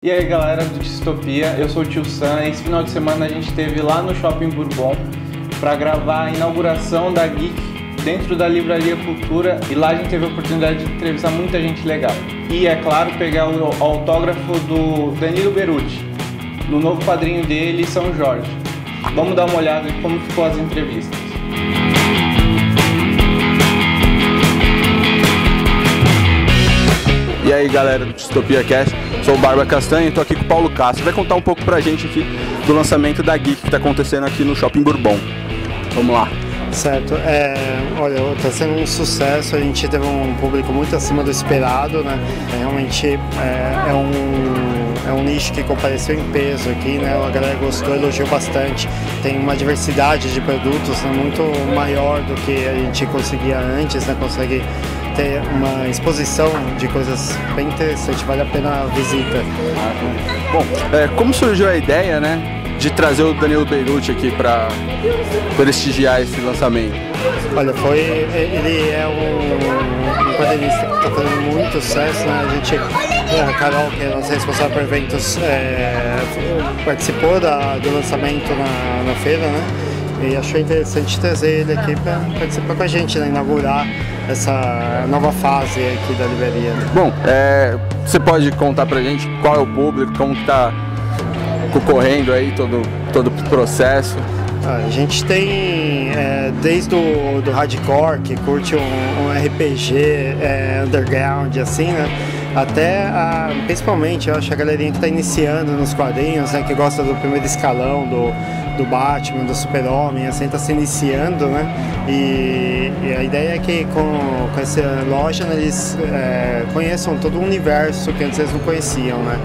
E aí galera do Distopia, eu sou o Tio Sam. Esse final de semana a gente esteve lá no Shopping Bourbon para gravar a inauguração da Geek dentro da Livraria Cultura, e lá a gente teve a oportunidade de entrevistar muita gente legal. E é claro, pegar o autógrafo do Danilo Beruti, no novo quadrinho dele, São Jorge. Vamos dar uma olhada em como ficou as entrevistas. E aí galera do Distopia Cast, sou o Barba Castanha e estou aqui com o Paulo Castro. Vai contar um pouco pra gente aqui do lançamento da Geek que está acontecendo aqui no Shopping Bourbon. Vamos lá. Certo, olha, está sendo um sucesso, a gente teve um público muito acima do esperado, né? Realmente é um nicho que compareceu em peso aqui, né? A galera gostou, elogiou bastante. Tem uma diversidade de produtos, né, muito maior do que a gente conseguia antes, né? Consegue ter uma exposição de coisas bem interessantes, vale a pena a visita. Bom, como surgiu a ideia, né, de trazer o Danilo Beruti aqui para prestigiar esse lançamento? Olha, ele é um quadrinista que está fazendo muito sucesso, né? A Carol, que é a nossa responsável por eventos, participou do lançamento na feira, né? E achou interessante trazer ele aqui para participar com a gente, né? Inaugurar essa nova fase aqui da livraria. Né? Bom, você pode contar pra gente qual é o público, como que tá ocorrendo aí todo o processo? A gente tem desde do hardcore, que curte um RPG underground, assim, né? Até, principalmente, eu acho, a galerinha que está iniciando nos quadrinhos, né? Que gosta do primeiro escalão, do Batman, do Super-Homem, assim, está se iniciando, né? E a ideia é que com essa loja, né, eles conheçam todo o universo que antes eles não conheciam, né?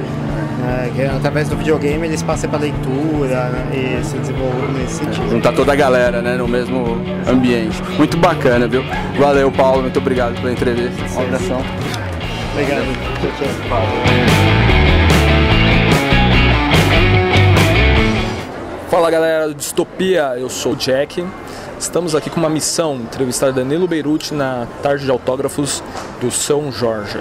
Que através do videogame eles passam para leitura, né, e se desenvolvem nesse sentido. Juntar toda a galera, né, no mesmo ambiente. Muito bacana, viu? Valeu, Paulo, muito obrigado pela entrevista. Um abração. Obrigado. Tchau. Fala galera do Distopia, eu sou o Jack. Estamos aqui com uma missão, entrevistar Danilo Beruti na tarde de autógrafos do São Jorge.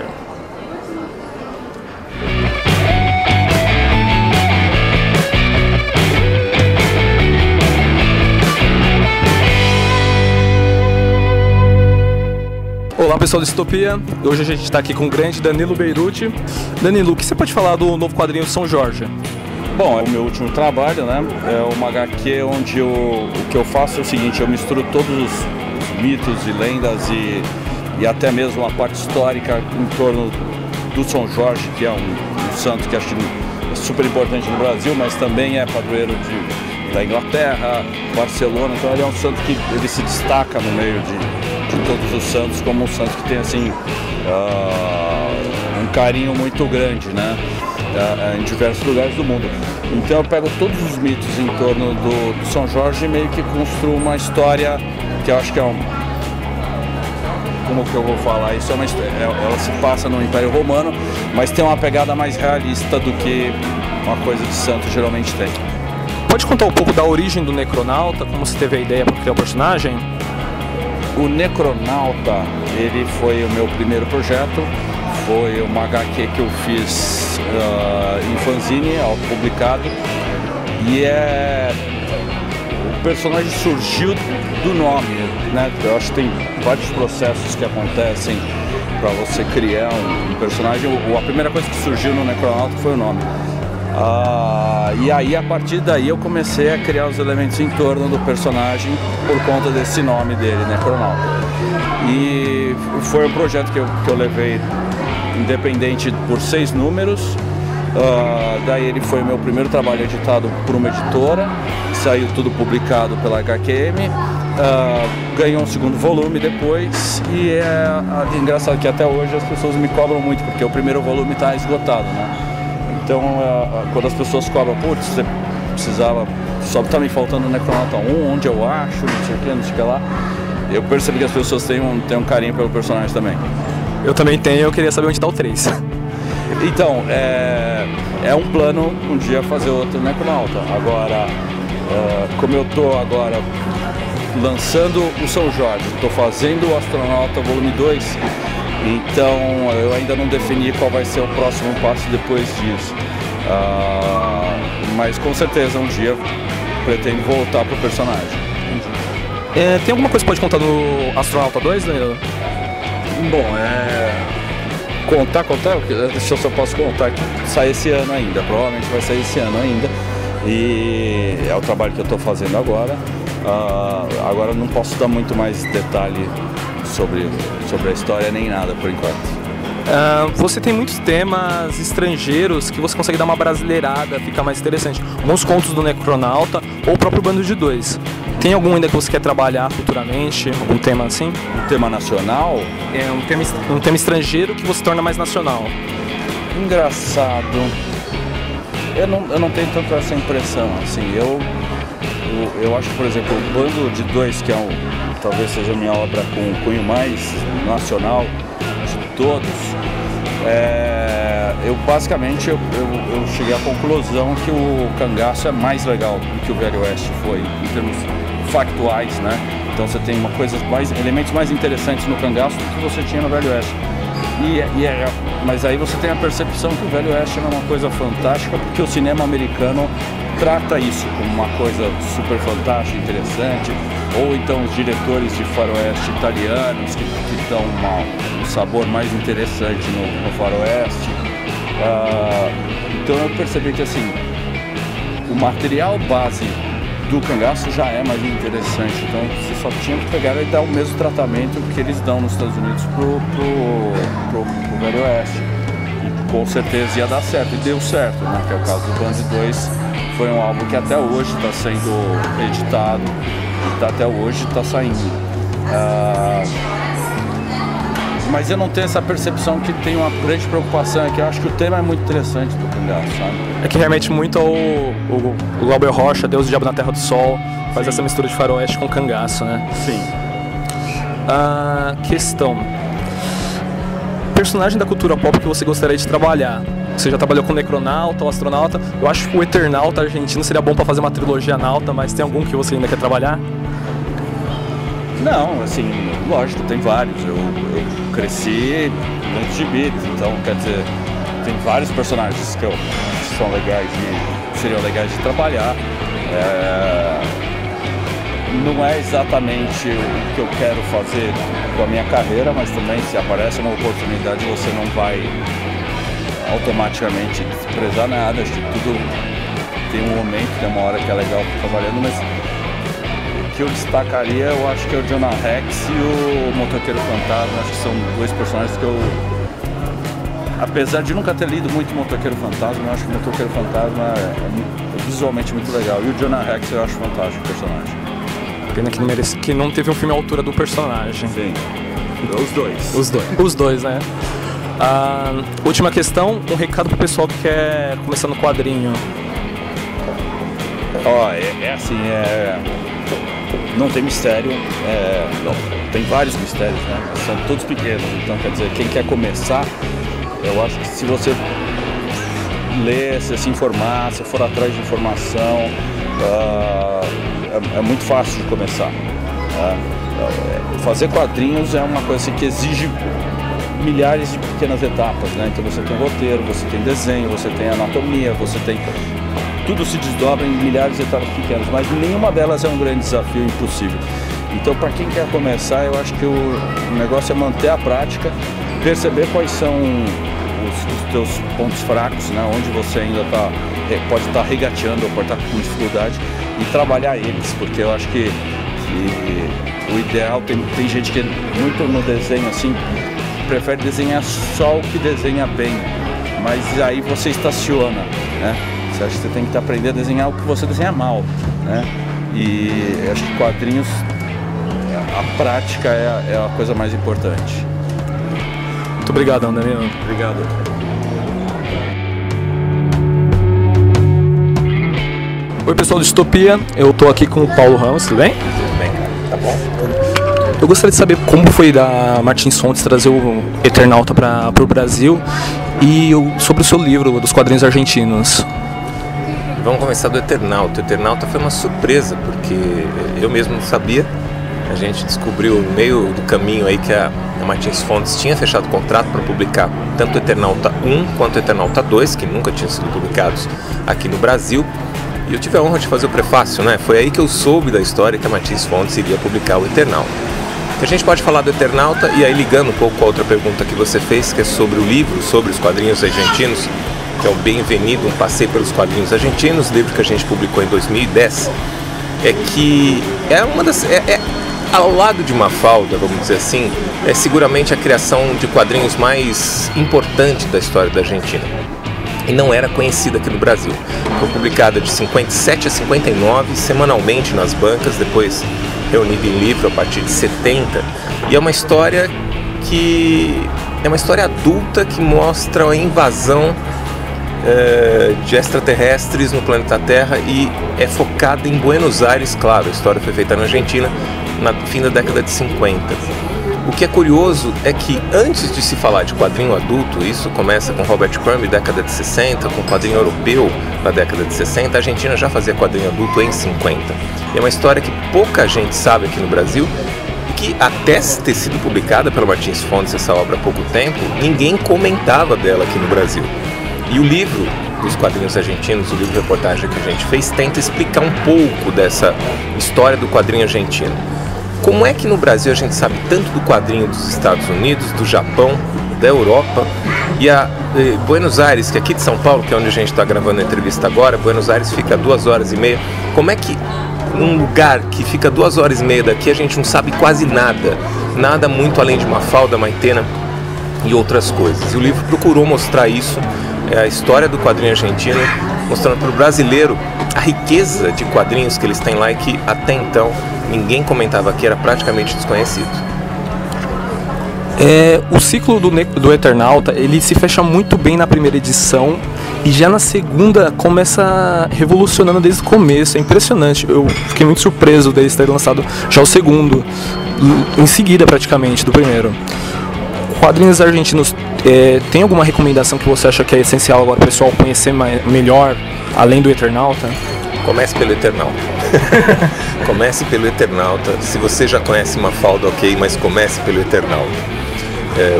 Olá pessoal do Distopia, hoje a gente está aqui com o grande Danilo Beruti. Danilo, o que você pode falar do novo quadrinho São Jorge? Bom, é o meu último trabalho, né? É uma HQ onde o que eu faço é o seguinte: eu misturo todos os mitos e lendas e até mesmo a parte histórica em torno do São Jorge, que é um santo que acho que é super importante no Brasil, mas também é padroeiro da Inglaterra, Barcelona. Então ele é um santo que ele se destaca no meio de todos os santos como um santo que tem assim um carinho muito grande, né? Em diversos lugares do mundo. Então eu pego todos os mitos em torno do São Jorge e meio que construo uma história que eu acho que como que eu vou falar? Isso ela se passa no Império Romano, mas tem uma pegada mais realista do que uma coisa de santo geralmente tem. Pode contar um pouco da origem do Necronauta, como você teve a ideia para criar o personagem? O Necronauta, ele foi o meu primeiro projeto, foi uma HQ que eu fiz em fanzine, autopublicado, e o personagem surgiu do nome, né? Eu acho que tem vários processos que acontecem para você criar um personagem. A primeira coisa que surgiu no Necronauta foi o nome. E aí, a partir daí, eu comecei a criar os elementos em torno do personagem por conta desse nome dele, Necronauta. E foi um projeto que eu levei independente por 6 números. Daí ele foi meu primeiro trabalho editado por uma editora, saiu tudo publicado pela HQM, ganhou um segundo volume depois, e é engraçado que até hoje as pessoas me cobram muito, porque o primeiro volume está esgotado, né? Então quando as pessoas cobram, putz, você precisava, só está me faltando o Necronauta 1, onde eu acho, não sei o que lá, eu percebi que as pessoas têm um carinho pelo personagem também. Eu também tenho, eu queria saber onde está o 3. Então, é um plano um dia fazer outro Necronauta. Agora, como eu estou agora lançando o São Jorge, estou fazendo o Astronauta volume 2, então eu ainda não defini qual vai ser o próximo passo depois disso. Mas com certeza um dia pretendo voltar pro personagem. Tem alguma coisa que pode contar do Astronauta 2, Danilo? Bom, contar, deixa eu só posso contar que sai esse ano ainda, provavelmente vai sair esse ano ainda, e é o trabalho que eu estou fazendo agora. Agora não posso dar muito mais detalhe sobre a história nem nada por enquanto. Você tem muitos temas estrangeiros que você consegue dar uma brasileirada, fica mais interessante. Alguns contos do Necronauta ou o próprio Bando de Dois. Tem algum ainda que você quer trabalhar futuramente? Algum tema assim? Um tema nacional? É um tema estrangeiro que você torna mais nacional. Engraçado. Eu não tenho tanto essa impressão. Assim, eu acho que, por exemplo, o Bando de Dois, que talvez seja a minha obra com cunho mais nacional de todos, eu basicamente eu cheguei à conclusão que o Cangaço é mais legal do que o Velho Oeste foi, em termos factuais, né? Então você tem elementos mais interessantes no Cangaço do que você tinha no Velho Oeste. Mas aí você tem a percepção que o Velho Oeste é uma coisa fantástica, porque o cinema americano trata isso como uma coisa super fantástica, interessante, ou então os diretores de faroeste italianos que dão um sabor mais interessante no faroeste. Então eu percebi que assim, o material base do Cangaço já é mais interessante, então você só tinha que pegar e dar o mesmo tratamento que eles dão nos Estados Unidos pro Velho Oeste, e com certeza ia dar certo, e deu certo, né? Que é o caso do Band 2, foi um álbum que até hoje está sendo editado, e até hoje está saindo. Mas eu não tenho essa percepção que tem uma grande preocupação, é que eu acho que o tema é muito interessante do Cangaço, sabe? É que remete muito ao Glauber Rocha, Deus do Diabo na Terra do Sol, faz Sim. Essa mistura de faroeste com cangaço, né? Sim. Questão. Personagem da cultura pop que você gostaria de trabalhar? Você já trabalhou com o Necronauta, o Astronauta. Eu acho que o Eternauta argentino seria bom para fazer uma trilogia nauta, mas tem algum que você ainda quer trabalhar? Não, assim, lógico, tem vários. Eu cresci dentro de Beat, então quer dizer, tem vários personagens que são legais e seriam legais de trabalhar. Não é exatamente o que eu quero fazer com a minha carreira, mas também se aparece uma oportunidade você não vai automaticamente desprezar nada. Acho que tudo tem um momento, tem uma hora que é legal trabalhando, mas que eu destacaria, eu acho que é o Jonah Rex e o Motoqueiro Fantasma. Acho que são dois personagens que eu, apesar de nunca ter lido muito Motoqueiro Fantasma, eu acho que o Motoqueiro Fantasma é visualmente muito legal, e o Jonah Rex eu acho fantástico o personagem. Pena que não teve um filme à altura do personagem. Sim, os dois, né? Última questão, um recado pro pessoal que quer começar no quadrinho. Não tem mistério, tem vários mistérios, né? São todos pequenos, então quer dizer, quem quer começar, eu acho que se você ler, se informar, se for atrás de informação, é muito fácil de começar. Fazer quadrinhos é uma coisa assim, que exige milhares de pequenas etapas, né? Então você tem roteiro, você tem desenho, você tem anatomia, você tem... Tudo se desdobra em milhares de etapas pequenas, mas nenhuma delas é um grande desafio impossível. Então, para quem quer começar, eu acho que o negócio é manter a prática, perceber quais são os teus pontos fracos, né? Onde você ainda pode estar regateando ou pode estar com dificuldade, e trabalhar eles, porque eu acho que o ideal, tem gente que muito no desenho assim, prefere desenhar só o que desenha bem, mas aí você estaciona, né? Você acha que você tem que aprender a desenhar o que você desenha mal, né? E acho que quadrinhos, a prática é a coisa mais importante. Muito obrigado, Danilo. Obrigado. Oi, pessoal do Distopia, eu tô aqui com o Paulo Ramos, tudo bem? Tudo bem, tá bom. Eu gostaria de saber como foi da Martins Fontes trazer o Eternauta para o Brasil e sobre o seu livro dos quadrinhos argentinos. Vamos começar do Eternauta. O Eternauta foi uma surpresa, porque eu mesmo não sabia. A gente descobriu no meio do caminho aí que a A Martins Fontes tinha fechado contrato para publicar tanto o Eternauta 1 quanto o Eternauta 2, que nunca tinham sido publicados aqui no Brasil. E eu tive a honra de fazer o prefácio, né? Foi aí que eu soube da história que a Martins Fontes iria publicar o Eternauta. A gente pode falar do Eternauta, e aí ligando um pouco com a outra pergunta que você fez, que é sobre o livro, sobre os quadrinhos argentinos, que é o Bem-vindo, um passeio pelos quadrinhos argentinos, livro que a gente publicou em 2010, é que é uma das... ao lado de Mafalda, vamos dizer assim, é seguramente a criação de quadrinhos mais importante da história da Argentina. E não era conhecida aqui no Brasil. Foi publicada de 57 a 59, semanalmente nas bancas, depois reunida em livro a partir de 70. E é uma história adulta que mostra a invasão de extraterrestres no planeta Terra e é focada em Buenos Aires, claro. A história foi feita na Argentina no fim da década de 50. O que é curioso é que antes de se falar de quadrinho adulto, isso começa com Robert Crumb, década de 60, com quadrinho europeu na década de 60, a Argentina já fazia quadrinho adulto em 50. E é uma história que pouca gente sabe aqui no Brasil e que até ter sido publicada pela Martins Fontes, essa obra há pouco tempo, ninguém comentava dela aqui no Brasil. E o livro dos quadrinhos argentinos, o livro-reportagem que a gente fez, tenta explicar um pouco dessa história do quadrinho argentino. Como é que no Brasil a gente sabe tanto do quadrinho dos Estados Unidos, do Japão, da Europa e a Buenos Aires, que aqui de São Paulo, que é onde a gente está gravando a entrevista agora, Buenos Aires fica a 2h30. Como é que num lugar que fica 2h30 daqui a gente não sabe quase nada muito além de Mafalda, Maitena e outras coisas? E o livro procurou mostrar isso, a história do quadrinho argentino, mostrando para o brasileiro a riqueza de quadrinhos que eles têm lá e que até então ninguém comentava aqui, era praticamente desconhecido. O ciclo do Eternauta, ele se fecha muito bem na primeira edição e já na segunda começa revolucionando desde o começo. É impressionante, eu fiquei muito surpreso deles terem lançado já o segundo, em seguida praticamente do primeiro. Quadrinhos argentinos, tem alguma recomendação que você acha que é essencial agora o pessoal conhecer melhor, além do Eternauta? Comece pelo Eternauta. Comece pelo Eternauta. Se você já conhece Mafalda, ok, mas comece pelo Eternauta.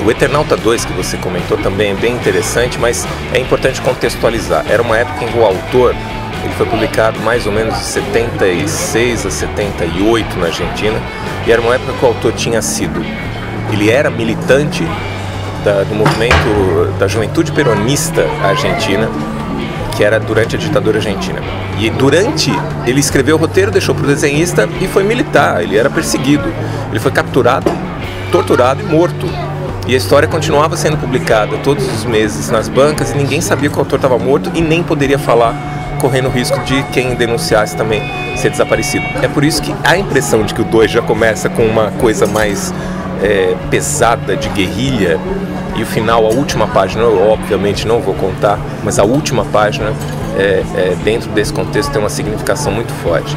O Eternauta 2, que você comentou, também é bem interessante, mas é importante contextualizar. Era uma época em que o autor, ele foi publicado mais ou menos de 76 a 78 na Argentina, e era uma época que o autor ele era militante do movimento da juventude peronista argentina, que era durante a ditadura argentina. E ele escreveu o roteiro, deixou para o desenhista e foi militar. Ele era perseguido, ele foi capturado, torturado e morto. E a história continuava sendo publicada todos os meses nas bancas e ninguém sabia que o autor estava morto e nem poderia falar, correndo o risco de quem denunciasse também ser desaparecido. É por isso que a impressão de que o 2 já começa com uma coisa mais pesada de guerrilha, e o final, a última página, eu obviamente não vou contar, mas a última página, dentro desse contexto, tem uma significação muito forte.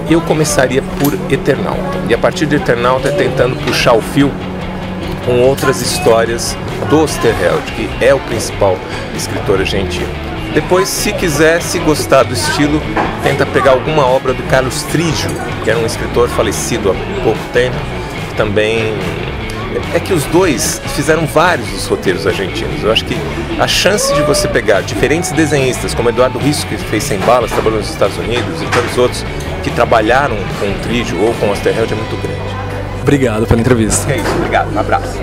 Eu começaria por Eternauta, e a partir de Eternauta tentando puxar o fio com outras histórias do Oesterheld, que é o principal escritor argentino. Depois, se gostar do estilo, tenta pegar alguma obra do Carlos Trígio, que era um escritor falecido há pouco tempo, que também... É que os dois fizeram vários dos roteiros argentinos. Eu acho que a chance de você pegar diferentes desenhistas, como Eduardo Risso, que fez Sem Balas, trabalhou nos Estados Unidos, e tantos outros que trabalharam com o Trígio ou com o Oesterheld, é muito grande. Obrigado pela entrevista. É isso, obrigado, um abraço.